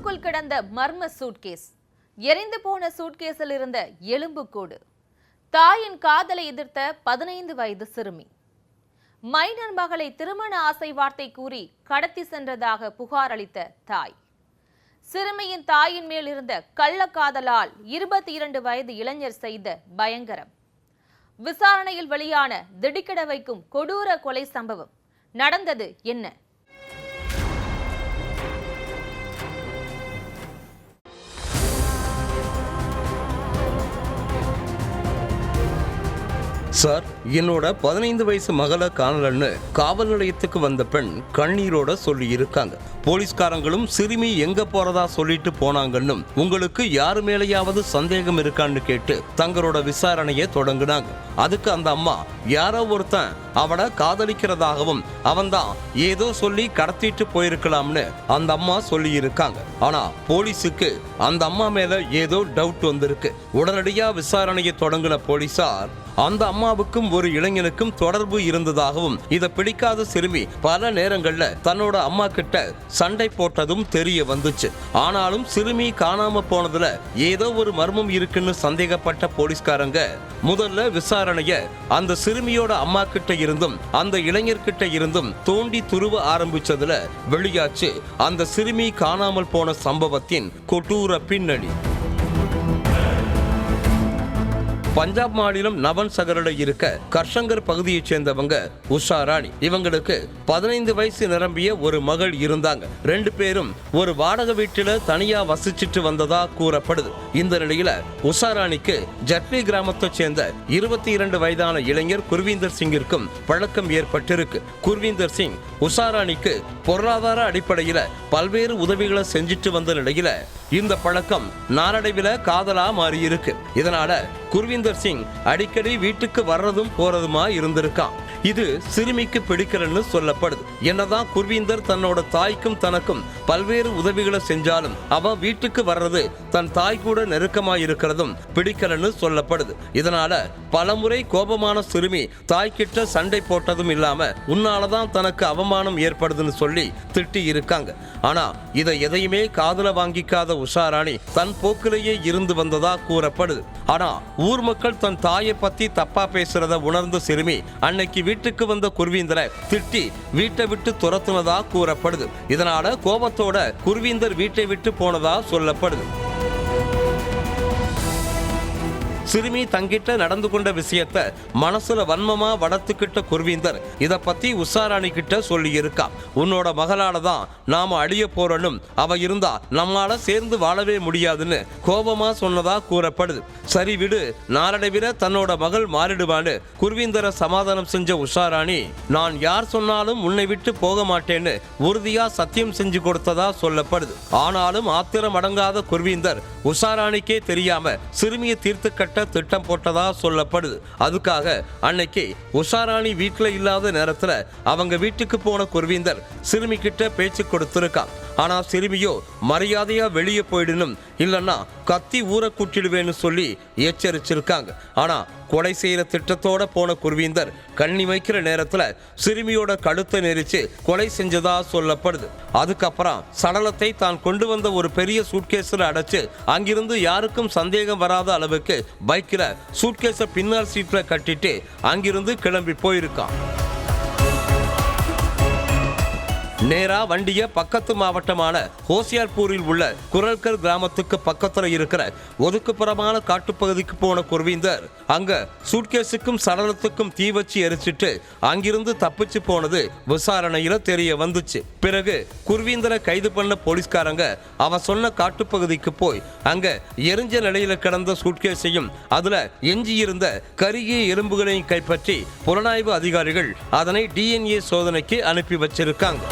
வீட்டுக்குள் கிடந்த மர்ம சூட்கேஸ். எரிந்து போன சூட்கேஸில் இருந்த எலும்புக்கூடு. தாயின் காதலை எதிர்த்த 15 வயது சிறுமி. மைனர் மகளை திருமண ஆசை வார்த்தை கூறி கடத்தி சென்றதாக புகார் அளித்த தாய். சிறுமியின் தாயின் மேல் இருந்த கள்ளக்காதலால் 22 வயது இளைஞர் செய்த பயங்கரம். விசாரணையில் வெளியான திடுக்கிட வைக்கும் கொடூர கொலை சம்பவம். நடந்தது என்ன? சார், என்னோட 15 வயசு மகளை காணலன்னு காவல் நிலையத்துக்கு வந்த பெண் கண்ணீரோட சொல்லி இருக்காங்க. போலீஸ்காரங்களும் சிறுமி எங்க போறதா சொல்லிட்டு போனாங்கன்னு உங்களுக்கு யாரு மேலேயாவது சந்தேகம் இருக்கான்னு கேட்டு தங்களோட விசாரணையை தொடங்கினாங்க. அதுக்கு அந்த அம்மா யாரோ ஒருத்தன் அவனை காதலிக்கிறதாகவும் அவன்தான் ஏதோ சொல்லி கடத்திட்டு போயிருக்கலாம்னு அந்த அம்மா சொல்லி இருக்காங்க. ஆனா போலீஸுக்கு அந்த அம்மா மேல ஏதோ டவுட் வந்திருக்கு. உடனடியா விசாரணையை தொடங்கின போலீசார் அந்த அம்மாவுக்கும் ஒரு இளைஞனுக்கும் தொடர்பு இருந்ததாகவும் இதை பிடிக்காத சிறுமி பல நேரங்கள்ல தன்னோட அம்மா கிட்ட சண்டை போட்டதும் தெரிய வந்துச்சு. ஆனாலும் சிறுமி காணாம போனதுல ஏதோ ஒரு மர்மம் இருக்குன்னு சந்தேகப்பட்ட போலீஸ்காரங்க முதல்ல விசாரணைய அந்த சிறுமியோட அம்மா கிட்ட இருந்தும் அந்த இளைஞர்கிட்ட இருந்தும் தோண்டி துருவ ஆரம்பிச்சதுல வெளியாச்சு அந்த சிறுமி காணாமல் போன சம்பவத்தின் கொடூர பின்னணி. பஞ்சாப் மாநிலம் நவன் சகரில் இருக்க கர்ஷங்கர் பகுதியைச் சேர்ந்தவங்க உஷா ராணி. இவங்களுக்கு 15 வயசு நிரம்பிய ஒரு மகள் இருந்தாங்க. 2 பேரும் ஒரு வாடகை வீட்டில தனியா வசிச்சுட்டு வந்ததா கூறப்படுது. இந்த நிலையில உஷா ராணிக்கு ஜட்லி கிராமத்தை சேர்ந்த 22 வயதான இளைஞர் குர்வீந்தர் சிங்கிற்கும் பழக்கம் ஏற்பட்டிருக்கு. குர்வீந்தர் சிங் உஷா ராணிக்கு பொருளாதார அடிப்படையில பல்வேறு உதவிகளை செஞ்சுட்டு வந்த நிலையில இந்த பழக்கம் நாளடைவில் காதலா மாறி இருக்கு. இதனால குர்வீந்தர் சிங் அடிக்கடி வீட்டுக்கு வர்றதும் போறதுமா இருந்திருக்கான். இது சிறுமிக்கு பிடிக்கலன்னு சொல்லப்படுது. என்னதான் குர்வீந்தர் தன்னோட தாய்க்கும் தனக்கும் பல்வேறு உதவிகளை செஞ்சாலும் அவன் வீட்டுக்கு வர்றது தன் தாய் கூட நெருக்கமா இருக்கிறதும் பிடிக்கலன்னு சொல்லப்படுது. இதனால பலமுறை கோபமான சிறுமி தாய்கிட்ட சண்டை போட்டதும் இல்லாம உன்னாலதான் தனக்கு அவமானம் ஏற்படுதுன்னு சொல்லி திட்டி இருக்காங்க. ஆனா இதை எதையுமே காதுல வாங்கிக்காத உஷா ராணி தன் போக்கிலேயே இருந்து வந்ததா கூறப்படுது. ஆனா ஊர் மக்கள் தன் தாயை பத்தி தப்பா பேசுறத உணர்ந்த சிறுமி அன்னைக்கு வீட்டுக்கு வந்த குர்வீந்தரை திட்டி வீட்டை விட்டு துரத்துனதா கூறப்படுது. இதனால கோபத்தோட குர்வீந்தர் வீட்டை விட்டு போனதா சொல்லப்படுது. சிறுமி தங்கிட்ட நடந்து கொண்ட விஷயத்த மனசுல வன்மமா வளர்த்துக்கிட்ட குர்வீந்தர் இத பத்தி உஷா ராணி கிட்ட சொல்லி இருக்கா. உன்னோட மகளாலதான் நாம அழிய போறோம், அவ இருந்தா நம்மால சேர்ந்து வாழவே முடியாதுன்னு கோபமா சொன்னதா கூறப்படுது. சரி விடு, நாளடைவில தன்னோட மகள் மாறிடுவான்னு குர்வீந்தரை சமாதானம் செஞ்ச உஷா ராணி நான் யார் சொன்னாலும் உன்னை விட்டு போக மாட்டேன்னு உறுதியா சத்தியம் செஞ்சு கொடுத்ததா சொல்லப்படுது. ஆனாலும் ஆத்திரம் அடங்காத குர்வீந்தர் உஷா ராணிக்கே தெரியாம சிறுமியை தீர்த்து கட்ட திட்டம் போட்டதா சொல்லப்படுது. அதுக்காக அன்னைக்கு உஷா ராணி வீட்டுல இல்லாத நேரத்துல அவங்க வீட்டுக்கு போன குர்வீந்தர் சிறுமி கிட்ட பேச்சு கொடுத்திருக்கான். ஆனா சிறுமியோ மரியாதையா வெளியே போயிடணும், இல்லன்னா கத்தி ஊற கூட்டிடுவேன்னு சொல்லி எச்சரிச்சிருக்காங்க. ஆனா கொலை செய்யற திட்டத்தோட போன குர்வீந்தர் கண்ணி வைக்கிற நேரத்துல சிறுமியோட கழுத்தை நெரிச்சு கொலை செஞ்சதா சொல்லப்படுது. அதுக்கப்புறம் சடலத்தை தான் கொண்டு வந்த ஒரு பெரிய சூட்கேஸ்ல அடைச்சு அங்கிருந்து யாருக்கும் சந்தேகம் வராத அளவுக்கு பைக்ல சூட்கேஸை பின்னால் சீட்ல கட்டிட்டு அங்கிருந்து கிளம்பி போயிருக்கான். நேரா வண்டிய பக்கத்து மாவட்டமான ஹோசியார்பூரில் உள்ள குரல்கர் கிராமத்துக்கு பக்கத்துல இருக்கிற ஒதுக்குப்புறமான காட்டுப்பகுதிக்கு போன குர்வீந்தர் அங்க சூட்கேஸுக்கும் சடலத்துக்கும் தீ வச்சு எரிச்சிட்டு அங்கிருந்து தப்பிச்சு போனது விசாரணையில தெரிய வந்துச்சு. பிறகு குர்வீந்தரை கைது பண்ண போலீஸ்காரங்க அவன் சொன்ன காட்டுப்பகுதிக்கு போய் அங்க எரிஞ்ச நிலையில கிடந்த சூட்கேஸையும் அதுல எஞ்சியிருந்த கருகிய எலும்புகளையும் கைப்பற்றி புலனாய்வு அதிகாரிகள் அதனை DNA சோதனைக்கு அனுப்பி வச்சிருக்காங்க.